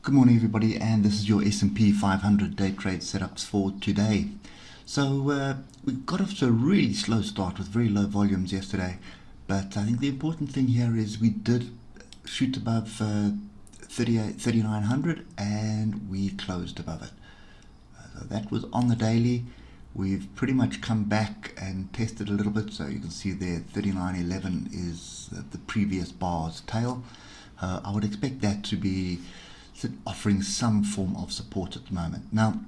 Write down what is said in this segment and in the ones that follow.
Good morning everybody, and this is your S&P 500 day trade setups for today. So we got off to a really slow start with very low volumes yesterday, but I think the important thing here is we did shoot above 3900 and we closed above it. So that was on the daily. We've pretty much come back and tested a little bit, so you can see there 3911 is the previous bar's tail. I would expect that to be offering some form of support at the moment. Now,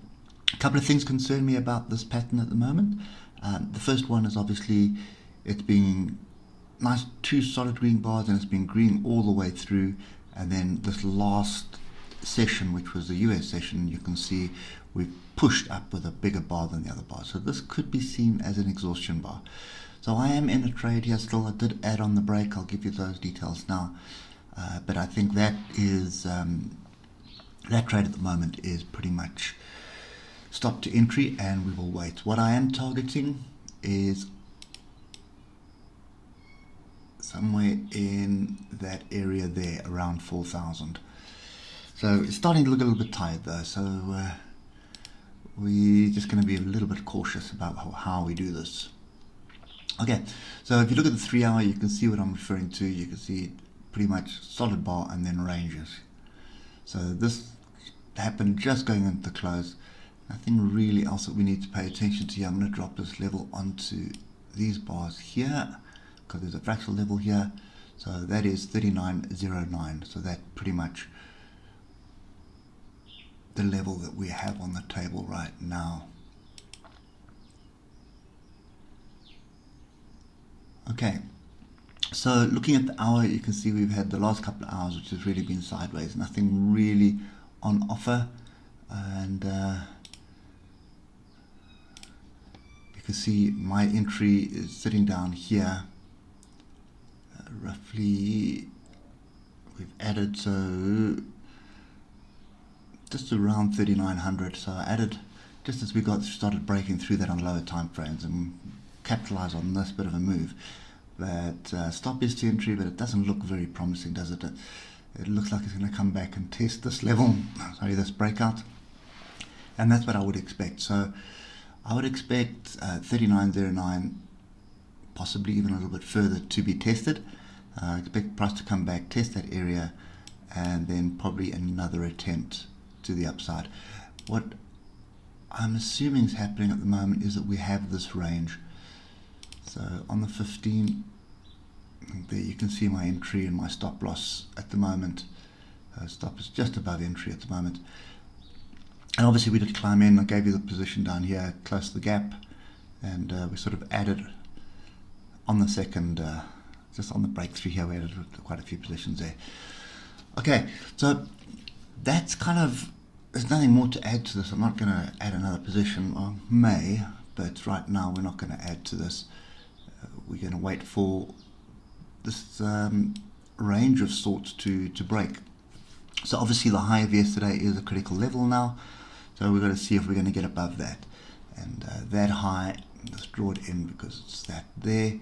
a couple of things concern me about this pattern at the moment. The first one is obviously it's been nice two solid green bars, and it's been green all the way through, and then this last session, which was the US session, you can see we've pushed up with a bigger bar than the other bar, so this could be seen as an exhaustion bar. So I am in a trade here still. I did add on the break. I'll give you those details now, but I think that is that trade at the moment is pretty much stop to entry, and we will wait. What I am targeting is somewhere in that area there around 4,000. So it's starting to look a little bit tired though, so we're just going to be a little bit cautious about how we do this. Okay, so if you look at the 3 hour, you can see what I'm referring to. You can see pretty much solid bar and then ranges. So this happened just going into the close. Nothing really else that we need to pay attention to here. I'm going to drop this level onto these bars here because there's a fractional level here. So that is 3909. So that pretty much the level that we have on the table right now. Okay, so looking at the hour, you can see we've had the last couple of hours which has really been sideways, nothing really on offer, and you can see my entry is sitting down here. Roughly we've added, so just around 3900, so I added just as we started breaking through that on lower time frames and capitalize on this bit of a move. But stop is to entry, but it doesn't look very promising, does it? It looks like it's going to come back and test this level, sorry, this breakout, and that's what I would expect. So I would expect 3909, possibly even a little bit further, to be tested. I expect price to come back, test that area, and then probably another attempt to the upside. What I'm assuming is happening at the moment is that we have this range. So on the 15, there you can see my entry and my stop loss at the moment. Stop is just above entry at the moment. And obviously we did climb in. I gave you the position down here, close to the gap, and we sort of added on the second, just on the breakthrough here, we added quite a few positions there. Okay, so that's kind of, there's nothing more to add to this. I'm not going to add another position. I may, but right now we're not going to add to this. We're going to wait for this range of sorts to break. So obviously the high of yesterday is a critical level now, so we've got to see if we're going to get above that. And that high, let's draw it in because it's that there.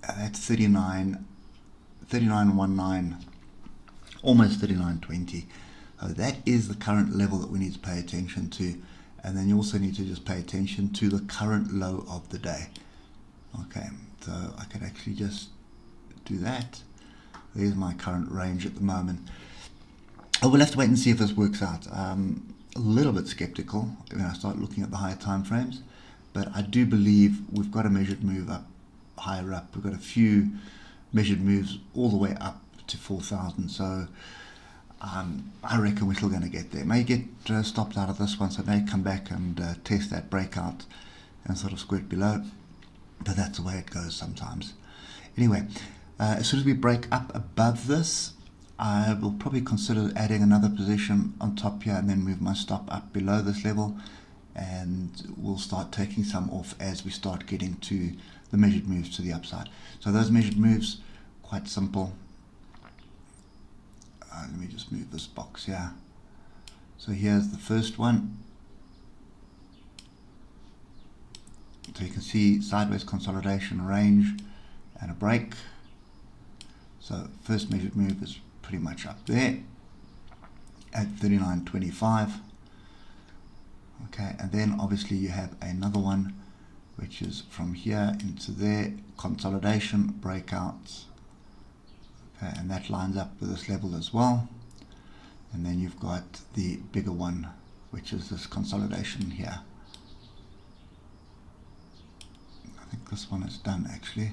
That's 3919, almost 3920. That is the current level that we need to pay attention to. And then you also need to just pay attention to the current low of the day. Okay, so I could actually just do that. There's my current range at the moment. We'll have to wait and see if this works out. A little bit skeptical when I start looking at the higher time frames, but I do believe we've got a measured move up, higher up. We've got a few measured moves all the way up to 4,000. So I reckon we're still going to get there. May get stopped out of this one, so may come back and test that breakout and sort of squirt below, but that's the way it goes sometimes. Anyway, as soon as we break up above this, I will probably consider adding another position on top here and then move my stop up below this level, and we'll start taking some off as we start getting to the measured moves to the upside. So those measured moves, quite simple. Let me just move this box here. So here's the first one. So you can see sideways consolidation, range, and a break. So first measured move is pretty much up there. at 39.25. Okay, and then obviously you have another one which is from here into there, consolidation, breakouts. Okay, and that lines up with this level as well. And then you've got the bigger one, which is this consolidation here. I think this one is done actually.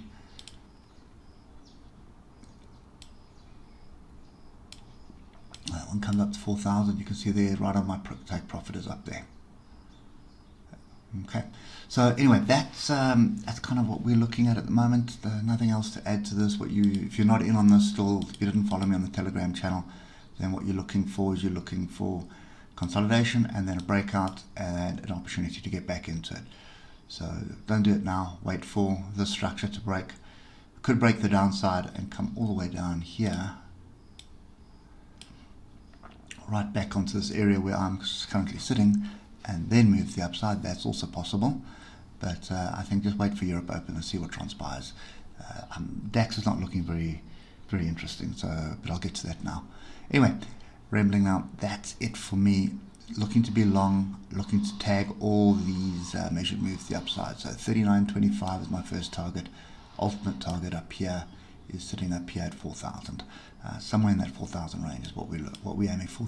That one comes up to 4,000. You can see there right on my take profit is up there. Okay, so anyway, that's kind of what we're looking at the moment. Nothing else to add to this. If you're not in on this still, if you didn't follow me on the Telegram channel, then what you're looking for is you're looking for consolidation and then a breakout and an opportunity to get back into it. So don't do it now. Wait for the structure to break. It could break the downside and come all the way down here, right back onto this area where I'm currently sitting, and then move the upside. That's also possible, but I think just wait for Europe open and see what transpires. DAX is not looking very interesting, but I'll get to that now. Anyway, rambling now. That's it for me. Looking to be long, looking to tag all these measured moves the upside. So 39.25 is my first target. Ultimate target up here is sitting up here at 4,000. Somewhere in that 4,000 range is what we're aiming for,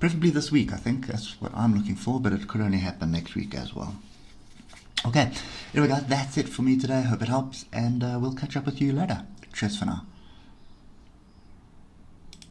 preferably this week. I think that's what I'm looking for, but it could only happen next week as well. Okay, anyway guys, that's it for me today. Hope it helps, and we'll catch up with you later. Cheers for now.